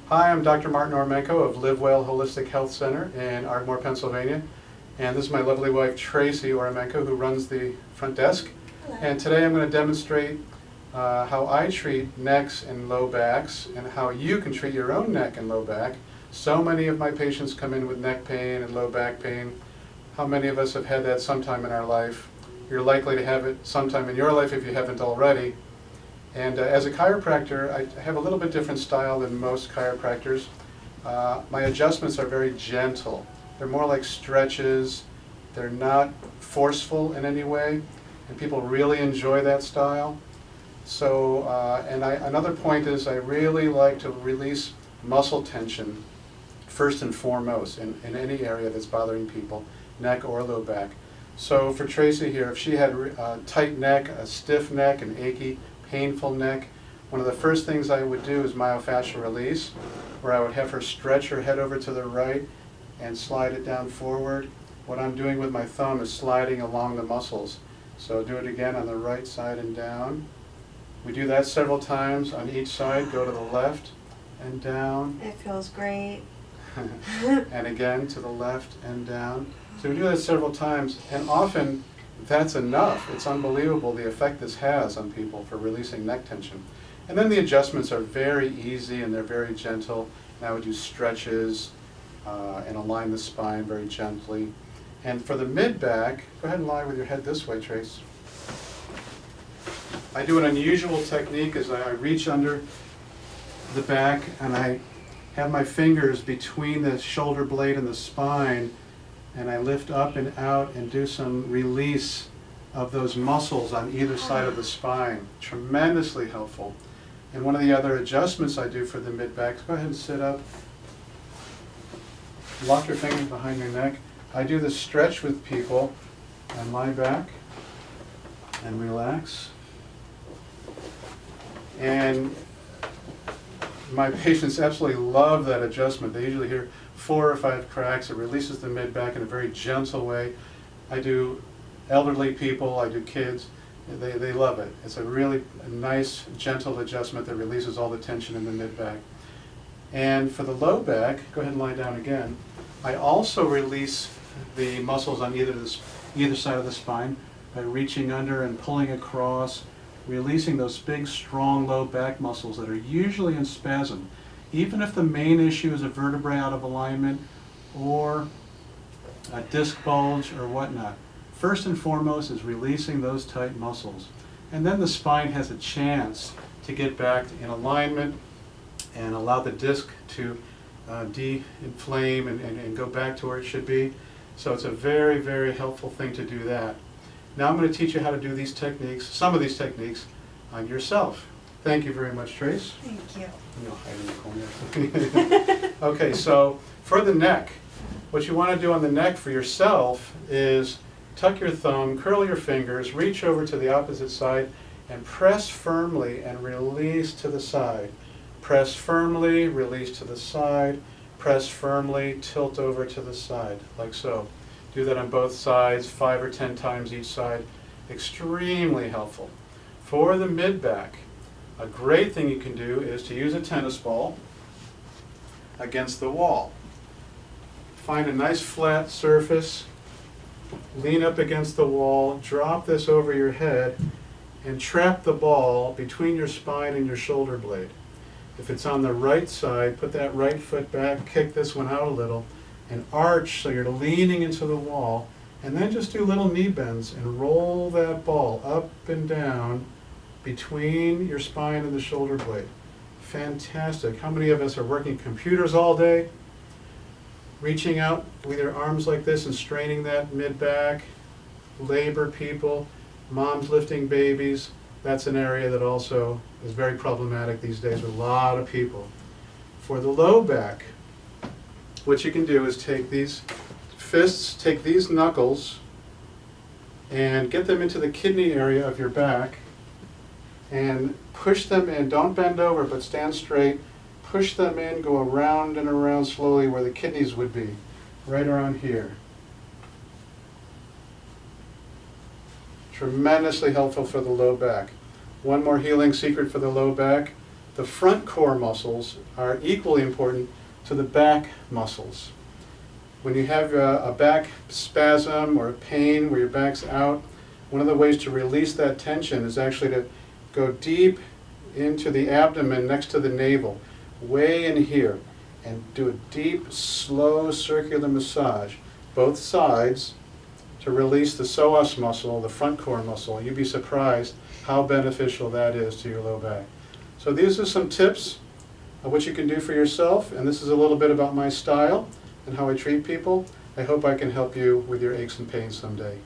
Hi, I'm Dr. Martin Orimenko of Live Well Holistic Health Center in Ardmore, Pennsylvania. And this is my lovely wife, Tracy Orimenko, who runs the front desk. Hello. And today I'm going to demonstrate how I treat necks and low backs and how you can treat your own neck and low back. So many of my patients come in with neck pain and low back pain. How many of us have had that sometime in our life? You're likely to have it sometime in your life if you haven't already. And as a chiropractor, I have a little bit different style than most chiropractors. My adjustments are very gentle. They're more like stretches. They're not forceful in any way, and people really enjoy that style. So, another point is I really like to release muscle tension first and foremost in any area that's bothering people, neck or low back. So for Tracy here, if she had a tight neck, a stiff neck, an achy, painful neck, one of the first things I would do is myofascial release, where I would have her stretch her head over to the right and slide it down forward. What I'm doing with my thumb is sliding along the muscles. So do it again on the right side and down. We do that several times on each side. Go to the left and down. It feels great. And again to the left and down. So we do that several times, and often that's enough. It's unbelievable the effect this has on people for releasing neck tension. And then the adjustments are very easy and they're very gentle. And I would do stretches and align the spine very gently. And for the mid-back, go ahead and lie with your head this way, Trace. I do an unusual technique as I reach under the back and I have my fingers between the shoulder blade and the spine, and I lift up and out and do some release of those muscles on either side of the spine. Tremendously helpful. And one of the other adjustments I do for the mid-back, go ahead and sit up. Lock your fingers behind your neck. I do this stretch with people and lie back and relax. And my patients absolutely love that adjustment. They usually hear 4 or 5 cracks. It releases the mid-back in a very gentle way. I do elderly people, I do kids. They love it. It's a really nice, gentle adjustment that releases all the tension in the mid-back. And for the low back, go ahead and lie down again. I also release the muscles on either side of the spine by reaching under and pulling across, releasing those big, strong low back muscles that are usually in spasm. Even if the main issue is a vertebrae out of alignment or a disc bulge or whatnot, first and foremost is releasing those tight muscles. And then the spine has a chance to get back in alignment and allow the disc to de-inflame and go back to where it should be. So it's a very, very helpful thing to do that. Now I'm going to teach you how to do these techniques, some of these techniques, on yourself. Thank you very much, Trace. Thank you. You'll hide in the corner. Okay, so for the neck, what you want to do on the neck for yourself is tuck your thumb, curl your fingers, reach over to the opposite side, and press firmly and release to the side. Press firmly, release to the side, press firmly, tilt over to the side, like so. Do that on both sides, 5 or 10 times each side. Extremely helpful. For the mid-back, a great thing you can do is to use a tennis ball against the wall. Find a nice flat surface, lean up against the wall, drop this over your head, and trap the ball between your spine and your shoulder blade. If it's on the right side, put that right foot back, kick this one out a little, and arch so you're leaning into the wall, and then just do little knee bends and roll that ball up and down between your spine and the shoulder blade. Fantastic. How many of us are working computers all day, reaching out with your arms like this and straining that mid-back? Labor people, moms lifting babies, that's an area that also is very problematic these days with a lot of people. For the low back, what you can do is take these fists, take these knuckles, and get them into the kidney area of your back, and push them in. Don't bend over, but stand straight. Push them in, go around and around slowly where the kidneys would be, right around here. Tremendously helpful for the low back. One more healing secret for the low back. the front core muscles are equally important to the back muscles. When you have a back spasm or a pain where your back's out, one of the ways to release that tension is actually to go deep into the abdomen next to the navel, way in here, and do a deep, slow circular massage, both sides, to release the psoas muscle, the front core muscle. You'd be surprised how beneficial that is to your low back. So these are some tips of what you can do for yourself, and this is a little bit about my style and how I treat people. I hope I can help you with your aches and pains someday.